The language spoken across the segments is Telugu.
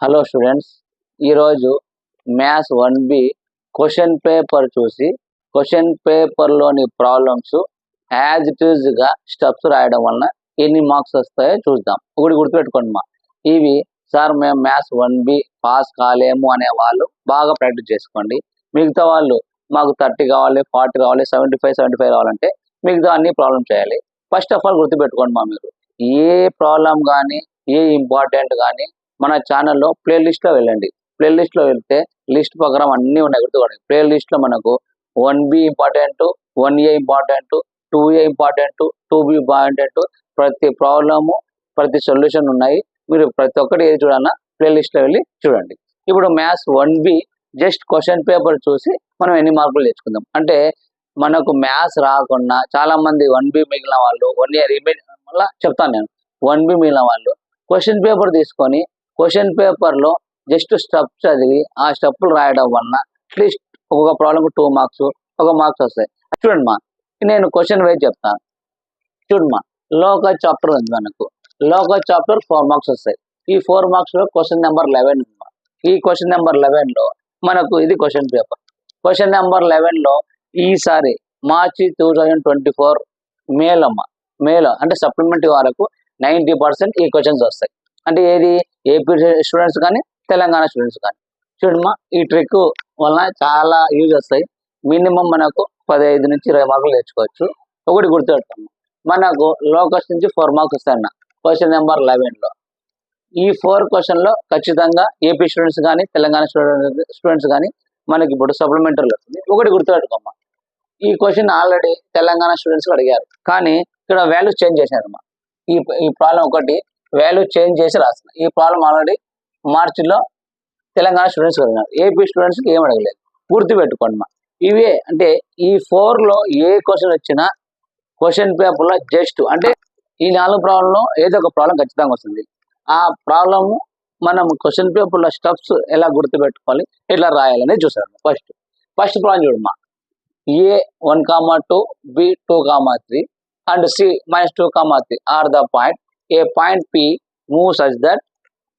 హలో స్టూడెంట్స్, ఈరోజు మ్యాథ్స్ 1B క్వశ్చన్ పేపర్ చూసి క్వశ్చన్ పేపర్లోని ప్రాబ్లమ్స్ యాజ్ ఇట్ ఈజ్గా స్టెప్స్ రాయడం వలన ఎన్ని మార్క్స్ వస్తాయో చూద్దాం. ఒకటి గుర్తుపెట్టుకోండి ఇవి సార్ మేము మ్యాథ్స్ 1B పాస్ కాలేము అనే వాళ్ళు బాగా ప్రాక్టీస్ చేసుకోండి. మిగతా వాళ్ళు మాకు 30 కావాలి, 40 కావాలి, 75 కావాలంటే మిగతా అన్ని ప్రాబ్లం చేయాలి. ఫస్ట్ ఆఫ్ ఆల్ గుర్తుపెట్టుకోండి మీరు ఏ ప్రాబ్లం కానీ ఏ ఇంపార్టెంట్ కానీ మన ఛానల్లో ప్లేలిస్ట్లో వెళ్ళండి. ప్లేలిస్ట్లో వెళ్తే లిస్ట్ ప్రకారం అన్నీ ఉన్నాయి. గుర్తుకోండి, ప్లేలిస్ట్లో మనకు 1B important, 1A important, 2A important, 2B important, ప్రతి ప్రాబ్లము ప్రతి సొల్యూషన్ ఉన్నాయి. మీరు ప్రతి ఒక్కటి ఏది చూడాలన్నా ప్లేలిస్ట్లో వెళ్ళి చూడండి. ఇప్పుడు maths 1B just question paper చూసి మనం ఎన్ని మార్కులు తెచ్చుకుందాం అంటే, మనకు మ్యాథ్స్ రాకుండా చాలామంది 1B మిగిలిన వాళ్ళు 1A రిమైన్ వల్ల చెప్తాను నేను. 1B మిగిలిన వాళ్ళు క్వశ్చన్ పేపర్ తీసుకొని క్వశ్చన్ పేపర్లో జస్ట్ స్టెప్ చదివి ఆ స్టెప్పులు రాయడం వలన అట్లీస్ట్ ఒక్కొక్క ప్రాబ్లంకు 2 మార్క్స్, 1 మార్క్స్ వస్తాయి. చూడండి నేను క్వశ్చన్ వైజ్ చెప్తాను. చూడమ్మా, లోకస్ చాప్టర్ ఉంది మనకు. లోకస్ చాప్టర్ 4 మార్క్స్ వస్తాయి. ఈ 4 మార్క్స్లో క్వశ్చన్ నెంబర్ 11 ఉంది. ఈ క్వశ్చన్ నెంబర్ 11లో మనకు ఇది క్వశ్చన్ పేపర్. క్వశ్చన్ నెంబర్ 11లో ఈసారి మార్చి 2024 మేలో అంటే సప్లిమెంటరీ వరకు 90% ఈ క్వశ్చన్స్ వస్తాయి. అంటే ఏది ఏపీ స్టూడెంట్స్ కానీ తెలంగాణ స్టూడెంట్స్ కానీ. చూడమ్మా, ఈ ట్రిక్ వలన చాలా యూజ్ వస్తాయి. మినిమం మనకు 15 నుంచి 20 మార్కులు తెచ్చుకోవచ్చు. ఒకటి గుర్తుపెడతాము, మనకు లోకస్ నుంచి 4 మార్క్స్ వస్తాయన్న క్వశ్చన్ నెంబర్ 11లో. ఈ 4 క్వశ్చన్లో ఖచ్చితంగా ఏపీ స్టూడెంట్స్ కానీ తెలంగాణ స్టూడెంట్స్ కానీ మనకి ఇప్పుడు సప్లిమెంటరీలో వస్తుంది. ఒకటి గుర్తుపెట్టుకోమ్మా, ఈ క్వశ్చన్ ఆల్రెడీ తెలంగాణ స్టూడెంట్స్ అడిగారు, కానీ ఇక్కడ వాల్యూ చేంజ్ చేశారమ్మా. ఈ ప్రాబ్లం ఒకటి వాల్యూ చేంజ్ చేసి రాస్తున్నా. ఈ ప్రాబ్లం ఆల్రెడీ మార్చిలో తెలంగాణ స్టూడెంట్స్ అడిగినారు, ఏపీ స్టూడెంట్స్కి ఏం అడగలేదు. గుర్తుపెట్టుకోండి ఇవే. అంటే ఈ 4లో ఏ క్వశ్చన్ వచ్చినా క్వశ్చన్ పేపర్లో జస్ట్ అంటే ఈ 4 ప్రాబ్లంలో ఏదో ఒక ప్రాబ్లం ఖచ్చితంగా వస్తుంది. ఆ ప్రాబ్లము మనం క్వశ్చన్ పేపర్లో స్టెప్స్ ఎలా గుర్తుపెట్టుకోవాలి, ఎట్లా రాయాలనేది చూసారు. ఫస్ట్ ప్రాబ్లం చూడమ్మా, A 1, 2, B 2, 3 and C -2, 3 are the point. A point P moves such that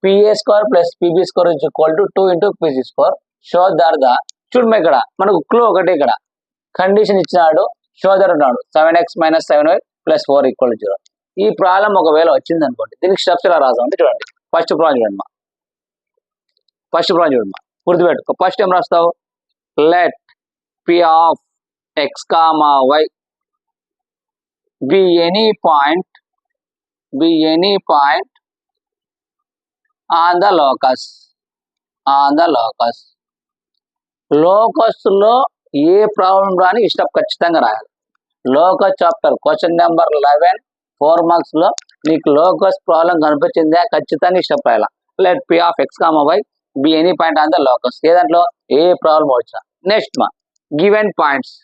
PA square plus PB square is equal to 2 into PC square. Show that the చూడమ్మా, ఇక్కడ మనకు క్లూ ఒకటి, ఇక్కడ కండిషన్ ఇచ్చినాడు, షో దట్ ఉన్నాడు 7x - 7y + 4 = 0. ఈ ప్రాబ్లం ఒకవేళ వచ్చింది అనుకోండి, దీనికి స్టెప్స్ ఎలా రాసామంటే చూడండి. ఫస్ట్ ప్రాబ్లం చూడమ్మా, గుర్తుపెట్టుకో. ఫస్ట్ ఏం రాస్తావు, let P of x, y be any point on the locus. Locus లో ఏ ప్రాబ్లం రాని ఈ స్టెప్ ఖచ్చితంగా రాయాలి. Locus chapter question number 11 4 marks లో నీకు లోకస్ ప్రాబ్లం కనిపించిందే, ఖచ్చితంగా ఈ స్టెప్ రాయాలి. Let P of x, y be any point on the locus. ఏ దాంట్లో ఏ ప్రాబ్లం వచ్చినా. నెక్స్ట్ గివెన్ పాయింట్స్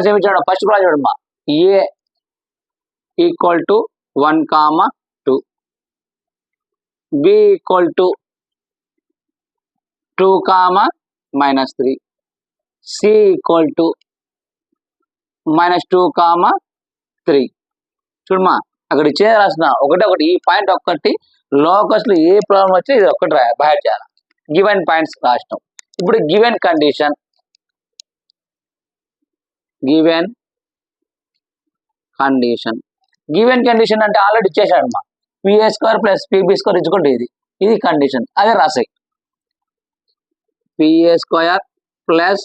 ఏమి ఇచ్చాడు, ఫస్ట్ ప్రాబ్లం చూడమ్మా. A = 1, 2, B = 2, -3, C = -2, 3. చూడమ్మా, అక్కడ ఇచ్చేది రాసిన ఒకటి ఈ పాయింట్ ఒక్కటి లోకస్ లో ఏ ప్రాబ్లం వచ్చి ఇది ఒక్కటి బయట చేయాలి. గివెన్ పాయింట్స్ రాసినాం. ఇప్పుడు గివెన్ కండిషన్ అంటే ఆల్రెడీ ఇచ్చేసాడు అమ్మా. PA square plus PB square = ఇది కండిషన్. అదే రాసాయి. PA square plus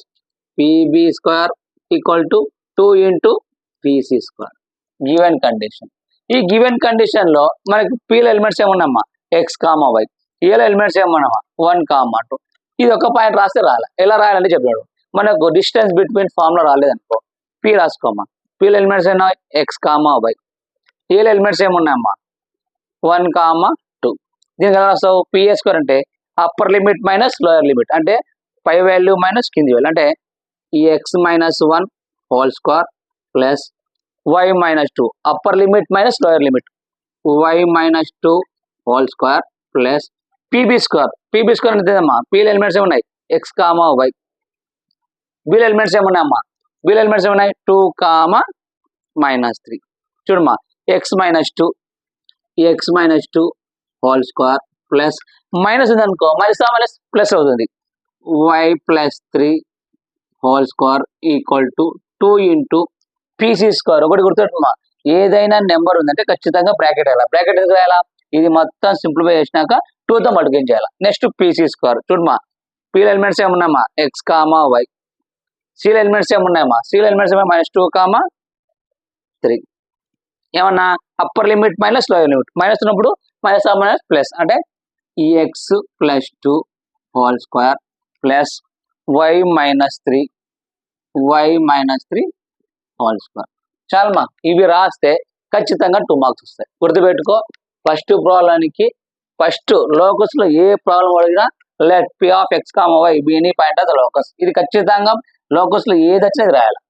PB square = 2 into PC square. Given condition. ఈ గివెన్ కండిషన్ లో మనకి Pలో ఎలిమెంట్స్ ఏమున్నామ్మా, x, y. ఏలో ఎలిమెంట్స్ ఏమన్నామా 1, 2. ఇది ఒక పాయింట్ రాస్తే రాలే. ఎలా రాయాలంటే చెప్పాడు. మనకు డిస్టెన్స్ బిట్వీన్ ఫార్ములా రాలేదనుకో, P రాసుకోమ్మా. Pలో ఎలిమెంట్స్ ఏమన్నా x, y. ఏలో ఎలిమెంట్స్ ఏమున్నాయమ్మా 1, 2. దీనికి ఎలా రాస్తావు, PA square అంటే upper limit minus lower limit, అంటే పై వాల్యూ మైనస్ కింది వాల్యూ, అంటే ఈ x - 1 whole square plus y - 2 upper limit minus lower limit, y - 2 whole square plus PB square. PB square అంతేదమ్మా. Pలో ఎలిమెంట్స్ ఏమున్నాయి x, y. Bలో ఎలిమెంట్స్ ఏమున్నాయమ్మా, 2, -3. చూడమ్మా, x minus two whole square plus minus ఉంది అనుకో మైనస్ ప్లస్ అవుతుంది y plus three whole square equal to 2 into PC square. ఒకటి గుర్తుపెట్టుమా, ఏదైనా నెంబర్ ఉందంటే ఖచ్చితంగా బ్రాకెట్ వేయాలి. బ్రాకెట్ ఎందుకు వేయాలా? ఇది మొత్తం సింప్లిఫై చేసినాక 2తో మల్టిప్లై చేయాలి. Next PC square. చూడమా, పీల ఎలిమెంట్స్ ఏమున్నాయమ్మా ఎక్స్ కామా వై. సీల ఎలిమెంట్స్ ఏమున్నాయమ్మా సీల ఎలిమెంట్స్ ఏమో -2, 3. ఏమన్నా upper limit minus lower limit. Minus ఉన్నప్పుడు మైనస్ ప్లస్ అంటే x plus 2 whole square plus y minus three whole square. చాలమ్మా, ఇవి రాస్తే ఖచ్చితంగా 2 మార్క్స్ వస్తాయి. గుర్తుపెట్టుకో, ఫస్ట్ ప్రాబ్లంకి ఫస్ట్ లోకస్ లో ఏ ప్రాబ్లం అడిగినా let P of x comma y be any point of the locus. ఇది ఖచ్చితంగా లోకస్ లో ఏది వచ్చినా రాయాలి.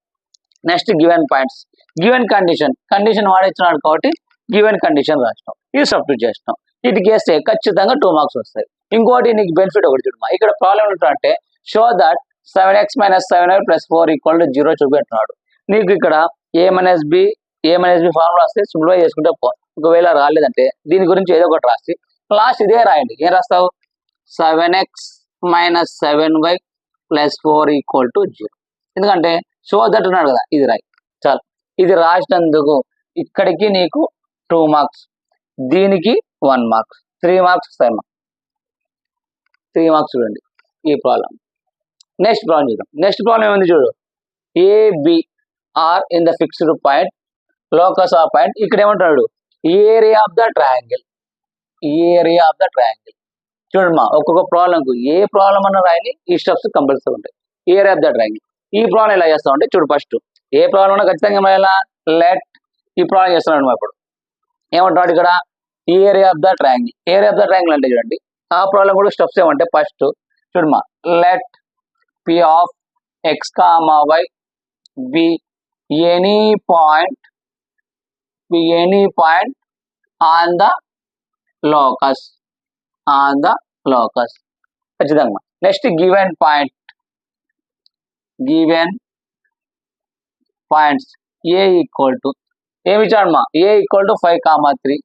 Next given points, given condition వాడిచ్చినాడు కాబట్టి గివెన్ కండిషన్ రాసినాం, ఇది సబ్స్టిట్యూట్ చేసినాం. వీటికి వేస్తే ఖచ్చితంగా 2 మార్క్స్ వస్తాయి. ఇంకోటి నీకు బెనిఫిట్ ఒకటి చూడమా, ఇక్కడ ప్రాబ్లం ఏంటంటే షో దట్ 7x - 7y + 4 = 0 చూపెట్టినాడు. నీకు ఇక్కడ ఏ మైనస్ బి ఫార్ములా వస్తే సింప్లిఫై చేసుకుంటే ఒకవేళ రాలేదంటే దీని గురించి ఏదో ఒకటి రాసి లాస్ట్ ఇదే రాయండి. ఏం రాస్తావు? 7x - 7y + 4 = 0. ఎందుకంటే షో దట్ ఉన్నాడు కదా, ఇది రాయి చాలు. ఇది రాసినందుకు ఇక్కడికి నీకు 2 మార్క్స్, దీనికి 1 మార్క్స్, 3 మార్క్స్ వస్తాయి. 3 మార్క్స్ చూడండి ఈ ప్రాబ్లం. నెక్స్ట్ ప్రాబ్లం చూద్దాం. నెక్స్ట్ ప్రాబ్లం ఏముంది చూడు, AB are in the fixed point locus of point. ఇక్కడ ఏమంటాడు? Area of the triangle. చూడమ్మా, ఒక్కొక్క ప్రాబ్లంకు ఏ ప్రాబ్లం అన్న రాయాలి, ఈ స్టెప్స్ కంపల్సరీ ఉంటాయి. Area of the triangle. ఈ ప్రాబ్లం ఎలా చేస్తాం అంటే చూడు, ఫస్ట్ ఏ ప్రాబ్లం ఉన్నా ఖచ్చితంగా రాయాలా. లెట్ ఈ ప్రాబ్లం చేస్తున్నాడు ఇప్పుడు. ఏమంటాడు ఇక్కడ? ఏరియా ఆఫ్ ద ట్రయాంగిల్ అంటే చూడండి, ఆ ప్రాబ్లం కూడా స్టెప్స్ ఏమంటే ఫస్ట్ చూడమ్మా, let P of x comma y be any point on the locus. ఖచ్చితంగా. Next given points a equal to ఏమి ఇచ్చాడమ్మా? A equal to 5, 3.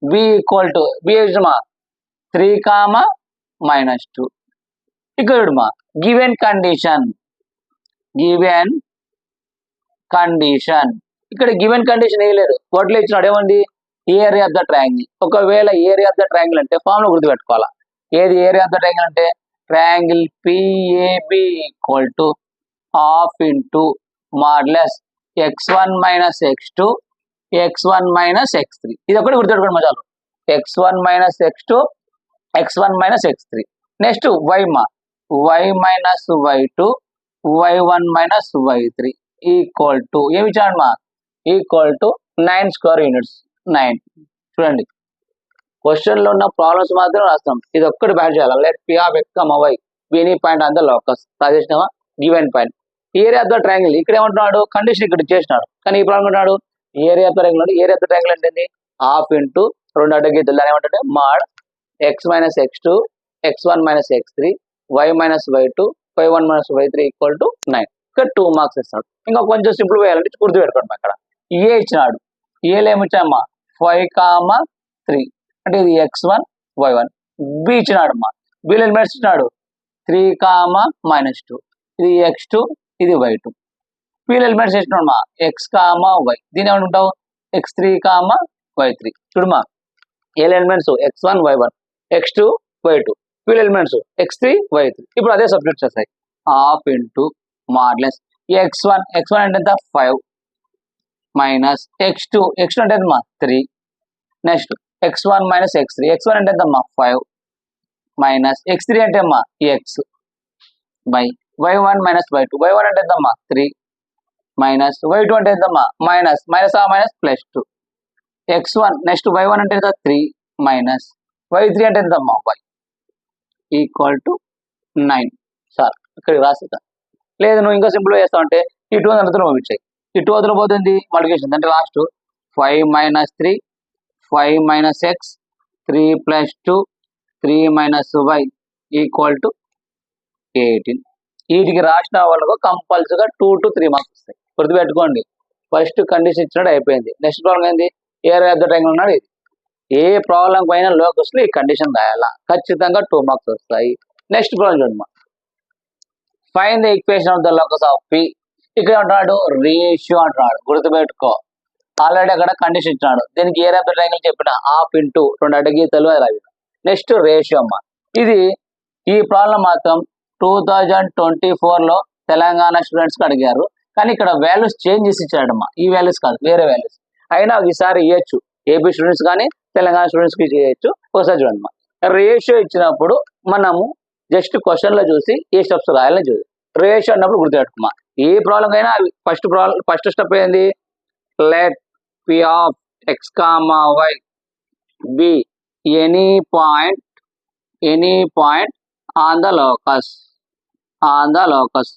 B equal to b ఇచ్చామా 3, -2. ఇక్కడ చూడమ్మా, గివెన్ కండిషన్. ఇక్కడ గివెన్ కండిషన్ వేయలేదు, వాటిలో ఇచ్చినాడు ఏమంది? Area of the triangle. ఒకవేళ ఏరియా ఆఫ్ ద ట్రయాంగిల్ అంటే ఫార్ములా గుర్తుపెట్టుకోవాలా. ఏది ఏరియా ఆఫ్ ద ట్రయాంగిల్ అంటే triangle PAB equal to half into modulus x1 - x2 x1 - x3. ఇది ఒకటి గుర్తుపెట్టుకోండి మజాలు. x1 - x2 x1 - x3. Next y minus y2 y1 - y3 equal to ఏమి ఇచ్చాడమ్మా? Equal to 9 square units. 9. చూడండి, క్వశ్చన్ లో ఉన్న ప్రాబ్లమ్స్ మాత్రం రాస్తాం, ఇది ఒక్కటి బ్యాడ్ చేయాలి. Let P of x comma y be any point on the locus. రాసేసినావా? Given point. Area of the triangle ఇక్కడ ఏమంటున్నాడు? కండిషన్ ఇక్కడ చేసినాడు, కానీ ఈ ప్రాబ్లం అంటున్నాడు area of the triangle. Area of the triangle అంటే హాఫ్ ఇంటూ 2 అడ్డగీతలు, దాని ఏమంటే mod x - x2 x1 - x3 y - y2 y1 - y3 equal to 9. ఇక్కడ 2 మార్క్స్ ఇస్తాడు. ఇంకా కొంచెం సింపుల్ వేయాలంటే గుర్తుపెట్టుకోండి, అక్కడ ఏ ఇచ్చినాడు. ఏలో ఏమిచ్చామ్మా 5, 3 అంటే ఇది x1 y1. బి ఇచ్చినాడు అమ్మా, బిలో ఎలిమెంట్స్ ఇచ్చినాడు 3, -2 ఇది x2 ఇది y2. బిలో ఎలిమెంట్స్ ఇచ్చినాడు అమ్మా x, y. దీని ఏమంటావు? x3, y3. చూడమ్మా, ఏ elements x1 y1 x2 y2, below elements x3 y3. ఇప్పుడు అదే సబ్స్టిట్యూట్ చేస్తాయి. హాఫ్ ఇంటూ మాడ్యులస్ x1 అంటే ఎంత 5 మైనస్ x2 అంటే ఎంతమ్మా 3. నెక్స్ట్ x1 - x3 అంటే ఎంతమ్మా 5 మైనస్ x3 అంటే అమ్మా x by y1 - y2 y1 అంటే ఎంతమ్మా 3 మైనస్ y2 అంటే ఎంతమ్మా మైనస్ +2 x1. నెక్స్ట్ y1 అంటే ఎంత 3 మైనస్ y3 అంటే ఎంతమ్మా y ఈక్వల్ టు 9. సార్ ఇక్కడ రాసేదా? లేదు నువ్వు ఇంకా సింపుల్ చేస్తావు అంటే ఈ 2 అందరితో పంపించాయి. ఈ 2 వదిలి పోతుంది మల్టిప్లికేషన్ అంటే last 5 - 3 5 - x 3 + 2 3 - y equal to 18. వీటికి రాసిన వాళ్ళకు కంపల్సరీగా 2 to 3 మార్క్స్ వస్తాయి. గుర్తుపెట్టుకోండి, ఫస్ట్ కండిషన్ ఇచ్చినట్టు అయిపోయింది. నెక్స్ట్ ప్రాబ్లం ఏంది, ఏరియా ఆఫ్ ద ట్రయాంగిల్ ఉన్నాడు. ఇది ఏ ప్రాబ్లం పైన లోకస్ లో ఈ కండిషన్ రాయాలా, ఖచ్చితంగా 2 మార్క్స్ వస్తాయి. నెక్స్ట్ ప్రాబ్లం చూడమ్మా, find the equation of the locus of P. ఇక్కడ అంటున్నాడు రేషియో అంటున్నాడు, గుర్తుపెట్టుకో. ఆల్రెడీ అక్కడ కండిషన్ ఇచ్చినాడు, దీనికి ఏరియా ఆఫ్ ద ట్రయాంగిల్ చెప్పిన హాఫ్ ఇంటూ 2 అడ్డగీతలు అది. నెక్స్ట్ రేషియో అమ్మా. ఇది ఈ ప్రాబ్లం మాత్రం 2024లో తెలంగాణ స్టూడెంట్స్ కి అడిగారు, కానీ ఇక్కడ వాల్యూస్ చేంజ్ చేసి ఇచ్చాడమ్మా. ఈ వాల్యూస్ కాదు, వేరే వాల్యూస్ అయినా ఈసారి ఇవ్వచ్చు. ఏపీ స్టూడెంట్స్ కానీ తెలంగాణ స్టూడెంట్స్ కి చేయొచ్చు. ఒకసారి చూడండి, రేషియో ఇచ్చినప్పుడు మనము జస్ట్ క్వశ్చన్ లో చూసి ఏ స్టెప్స్ రాయాలని చూసి రేషియో అన్నప్పుడు గుర్తుపెట్టుకోమా. ఏ ప్రాబ్లం అయినా ఫస్ట్ స్టెప్ ఏంది, let P of x comma y be any point on the locus.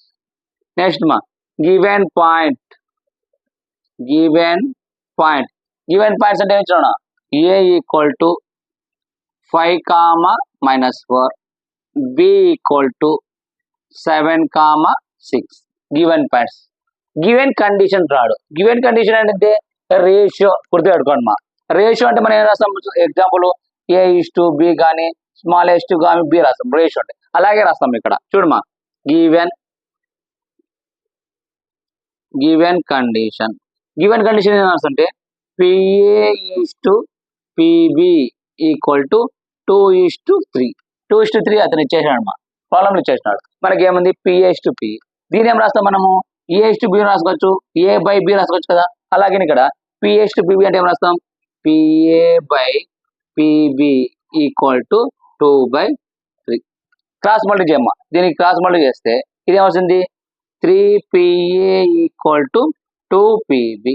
Next మా గివెన్ పాయింట్స్ అంటే ఏమి చూడ, a equal to 5, -4, b equal to 7, 6 given points. Given condition రాడు. గివెన్ కండిషన్ అంటే రేషియో గుర్తుపెట్టుకోండి మా. రేషియో అంటే మనం ఏం రాస్తాం, ఎగ్జాంపుల్ A:B కానీ స్మాల్ s కానీ బి రాస్తాం రేషియో అంటే. అలాగే రాస్తాం ఇక్కడ చూడమా, గివెన్ కండిషన్ ఏం రాస్తుంటే PA:PB ఈక్వల్ టు 2:3. 2:3 అతను ఇచ్చేసాడు మా, ప్రాబ్లంలో ఇచ్చేసినాడు. మనకి ఏముంది PA:P. దీని ఏం రాస్తాం మనము, A:B రాసుకోవచ్చు, A/B రాసుకోవచ్చు కదా. అలాగే ఇక్కడ PA:PB అంటే ఏం రాస్తాం, PA/PB equal to 2/3. Cross multiply చేయమ్మా. దీనికి క్రాస్ మల్టిప్లై చేస్తే ఇది ఏమవుతుంది, 3PA ఈక్వల్ టు 2PB.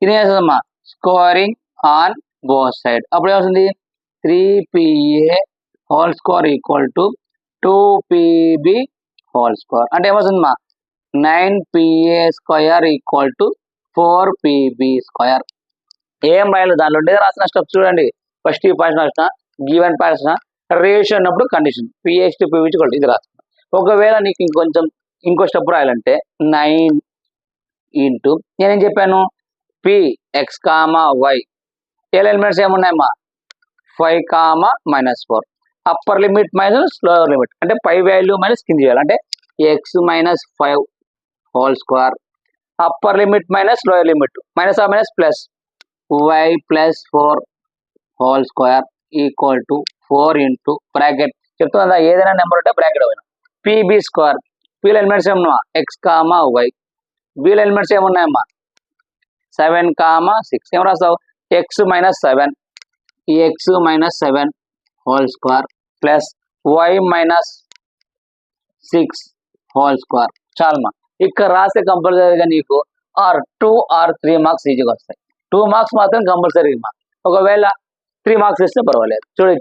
ఇది ఏమవుతుందమ్మా, స్కోరింగ్ ఆన్ బోత్ సైడ్. అప్పుడు ఏమవుతుంది, 3PA whole square equal to 2PB whole square. అంటే ఏమవుతుందమ్మా, 9PA² equal to 4PB square. ఏం రాయాలి, దాంట్లో ఉండేది రాసిన స్టెప్స్ చూడండి. ఫస్ట్ ఈ పాయింట్స్ రాసిన, గివెన్ పాయింట్స్ రేషియో అన్నప్పుడు కండిషన్ PA:PB ఇది రాసిన. ఒకవేళ నీకు ఇంకో స్టెప్ రాయాలంటే 9 ఇంటూ నేనేం చెప్పాను, Px, y ఎలిమెంట్స్ ఏమున్నాయమ్మా, 5, -4 upper limit minus lower limit అంటే పై వాల్యూ మైనస్ కింది వాల్యూ అంటే x-5 whole square, upper limit minus lower limit minus ఆ minus plus y+4 whole square equal to 4 into bracket చెప్తున్నా, ఏదైనా నెంబర్ ఉంటే బ్రాకెట్ పోయినా PB స్క్వేర్. పీల ఎలిమెంట్స్ ఏమన్నా x, y, బీల ఎలిమెంట్స్ ఏమున్నాయమ్మా 7, 6. ఏం రాస్తావు, x-7 whole square plus y-6 whole square. చాలమ్మా, ఇక్కడ రాస్తే కంపల్సరీగా నీకు 2 or 3 మార్క్స్ ఈజీగా వస్తాయి. 2 మార్క్స్ మాత్రం కంపల్సరీ మా. ఒకవేళ 3 మార్క్స్ ఇస్తే పర్వాలేదు. చూడు,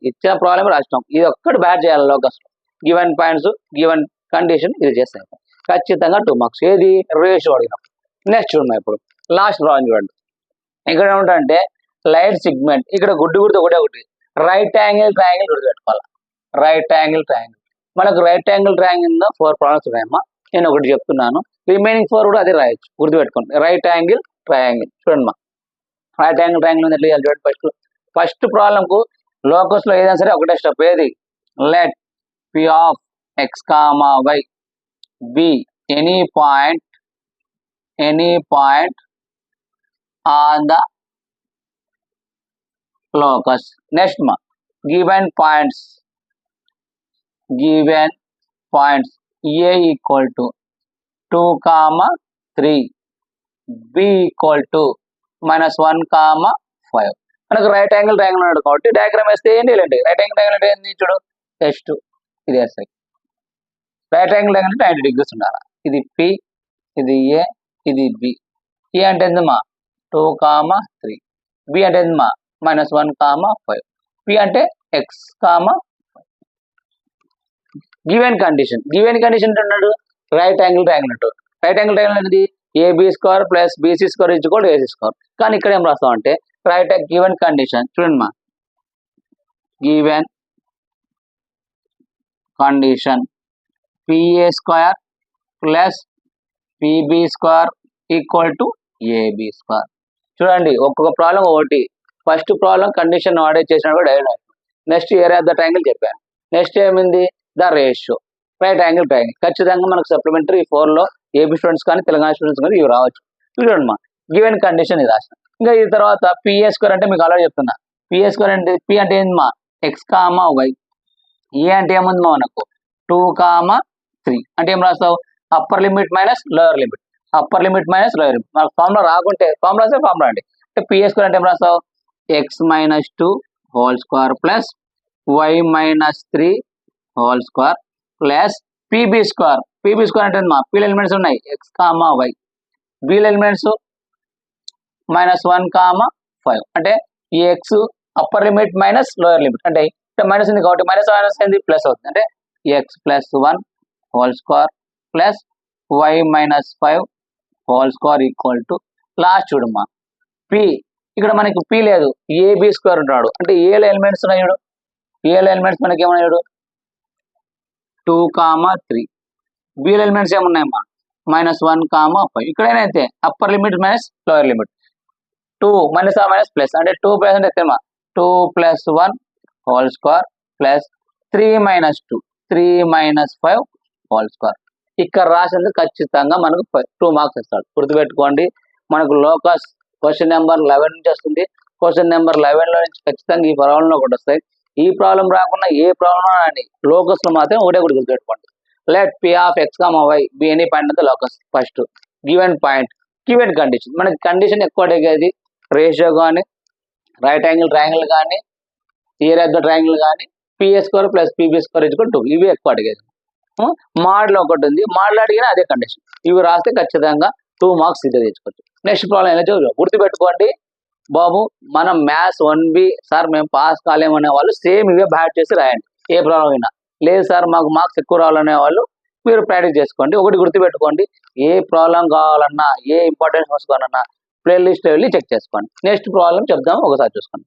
ఇచ్చిన ప్రాబ్లం రాసినాం, ఇది ఒక్కటి బ్యాట్ చేయాలి locus. Given points, given condition ఇది చేస్తాయి ఖచ్చితంగా 2 మార్క్స్. ఏది రేషియో అడిగినప్పుడు. నెక్స్ట్ చూడండి, ఇప్పుడు లాస్ట్ ప్రాబ్లం చూడండి. ఇక్కడ ఏమిటంటే లైట్ సిగ్మెంట్, ఇక్కడ గుడ్డు ఒకటి రైట్ యాంగిల్ ట్రయాంగిల్ గుర్తుపెట్టుకోవాలి. రైట్ యాంగిల్ ట్రయాంగిల్ మనకు రైట్ యాంగిల్ ట్రయాంగిల్ 4 ప్రాబ్లమ్స్ ఉన్నాయమ్మా. నేను ఒకటి చెప్తున్నాను, రిమైనింగ్ 4 కూడా అదే రాయొచ్చు, గుర్తుపెట్టుకోండి. రైట్ యాంగిల్ ట్రయాంగిల్ చూడండి మా. రైట్ యాంగిల్ ట్రయాంగిల్ ఎట్లా చేయాలి చూడండి. ఫస్ట్ ప్రాబ్లం కు లోకస్ లో ఏదైనా సరే ఒకటే స్టెప్, ఏది let P of x, y be any point on the locus. Next మా given points A equal to 2, 3, B equal to -1, 5. మనకు రైట్ యాంగిల్ ట్రయాంగిల్ ఉన్నాడు కాబట్టి డయాగ్రామ్ వేస్తే ఏంటి ఇలాంటి రైట్ యాంగిల్ ట్రయాంగిల్ అంటే ఏంటి చూడు, టెస్ట్ ఇది SI. Right angle triangle 90 degrees ఉండాలి. ఇది P, ఇది A, ఇది B. A అంటే ఎంతమ్మా 2, 3. B అంటే ఎంతమ్మా -1, 5. P అంటే x, గివెన్ కండిషన్ అంటున్నాడు రైట్ యాంగిల్ ట్రయాంగిల్ అంటూ. రైట్ యాంగిల్ ట్రయాంగిల్ అనేది AB² plus BC² equal AC². కానీ ఇక్కడ ఏం రాస్తాం అంటే రైట్ గివెన్ కండిషన్ చూడండి మా, given condition PA² plus PB² equal to AB square. చూడండి ఒక్కొక్క ప్రాబ్లం ఒకటి. ఫస్ట్ ప్రాబ్లం కండిషన్ వాడే చేసినప్పుడు direct. Next area of the triangle చెప్పాను. నెక్స్ట్ ఏమైంది the ratio right angle triangle. ఖచ్చితంగా మనకు సప్లిమెంటరీ 4లో ఏబీ స్టూడెంట్స్ కానీ తెలంగాణ స్టూడెంట్స్ కానీ ఇవి రావచ్చు. చూడండి మా గివెన్ కండిషన్ ఇది రాసిన. ఇంకా ఈ తర్వాత పిఏ స్క్వేర్ అంటే మీకు ఆల్రెడీ చెప్తున్నా. పిఏ స్క్వేర్ అంటే పి అంటే ఏంది మా ఎక్స్ కామా వై. ఏ అంటే ఏముంది మా మనకు 2, 3 అంటే ఏం రాస్తావు upper limit minus lower limit. Upper limit minus lower limit. మనకు ఫార్ములా రాకుంటే ఫార్ములా అండి. అంటే పిఏ స్క్వేర్ అంటే ఏం రాస్తావు x minus 2 whole square plus y minus 3 whole square plus PB square. PB square అంటే మా పీల ఎలిమెంట్స్ ఉన్నాయి ఎక్స్ కామా వై, బీల ఎలిమెంట్స్ -1, 5 అంటే ఈ x upper limit minus lower limit అంటే మైనస్ ఉంది కాబట్టి మైనస్ అయింది ప్లస్ అవుతుంది. అంటే x plus 1 whole square plus y minus 5 whole square equal to last చూడమ్మా పి. ఇక్కడ మనకి పి లేదు ఏబి స్క్వేర్ ఉంటాడు. అంటే ఏల ఎలిమెంట్స్ ఉన్నాయి చూడు. ఏల ఎలిమెంట్స్ మనకి ఏమన్నా చూడు 2, 3. బీల ఎలిమెంట్స్ ఏమున్నాయమ్మా -1, 5. ఇక్కడైతే upper limit minus lower limit 2 minus minus plus అంటే 2 ప్లస్ అంటే ఎత్తమా 2 + 1 whole square plus 3 - 2 3 - 5 whole square. ఇక్కడ రాసేందుకు ఖచ్చితంగా మనకు 2 మార్క్స్ ఇస్తాడు. గుర్తుపెట్టుకోండి మనకు లోకస్ క్వశ్చన్ నెంబర్ 11 నుంచి వస్తుంది. క్వశ్చన్ నెంబర్ 11లో నుంచి ఖచ్చితంగా ఈ ప్రాబ్లంలో ఒకటి వస్తాయి. ఈ ప్రాబ్లం రాకుండా ఏ ప్రాబ్లం అని లోకస్ లో మాత్రం ఒకటే గుర్తుపెట్టుకోండి. Let P of x comma y be any point the locus. First given point given condition. మనకి కండిషన్ ఎక్కువ అడిగేది రేషియో కానీ రైట్ యాంగిల్ ట్రయాంగిల్ కానీ ఏరియా ఆఫ్ ద ట్రయాంగిల్ కానీ PA square plus PB square = 2 ఇవి ఎక్కువ అడిగేది. మోడల్ ఒకటి ఉంది, మోడల్ అడిగినా అదే కండిషన్. ఇవి రాస్తే ఖచ్చితంగా 2 మార్క్స్ ఇదే తెచ్చుకోవచ్చు. నెక్స్ట్ ప్రాబ్లం ఎలా చూద్దాం. గుర్తుపెట్టుకోండి బాబు మనం మ్యాథ్స్ 1B సార్ మేము పాస్ కాలేమనే వాళ్ళు సేమ్ ఇవే బ్యాట్ చేసి రాయండి ఏ ప్రాబ్లం అయినా. లేదు సార్ మాకు మార్క్స్ ఎక్కువ రావాలనే వాళ్ళు మీరు ప్రాక్టీస్ చేసుకోండి. ఒకటి గుర్తుపెట్టుకోండి ఏ ప్రాబ్లం కావాలన్నా ఏ ఇంపార్టెన్స్ వస్తుందన్నా ప్లేలిస్ట్ వెళ్ళి చెక్ చేసుకోండి. నెక్స్ట్ ప్రాబ్లం చెప్దాము ఒకసారి చూసుకోండి.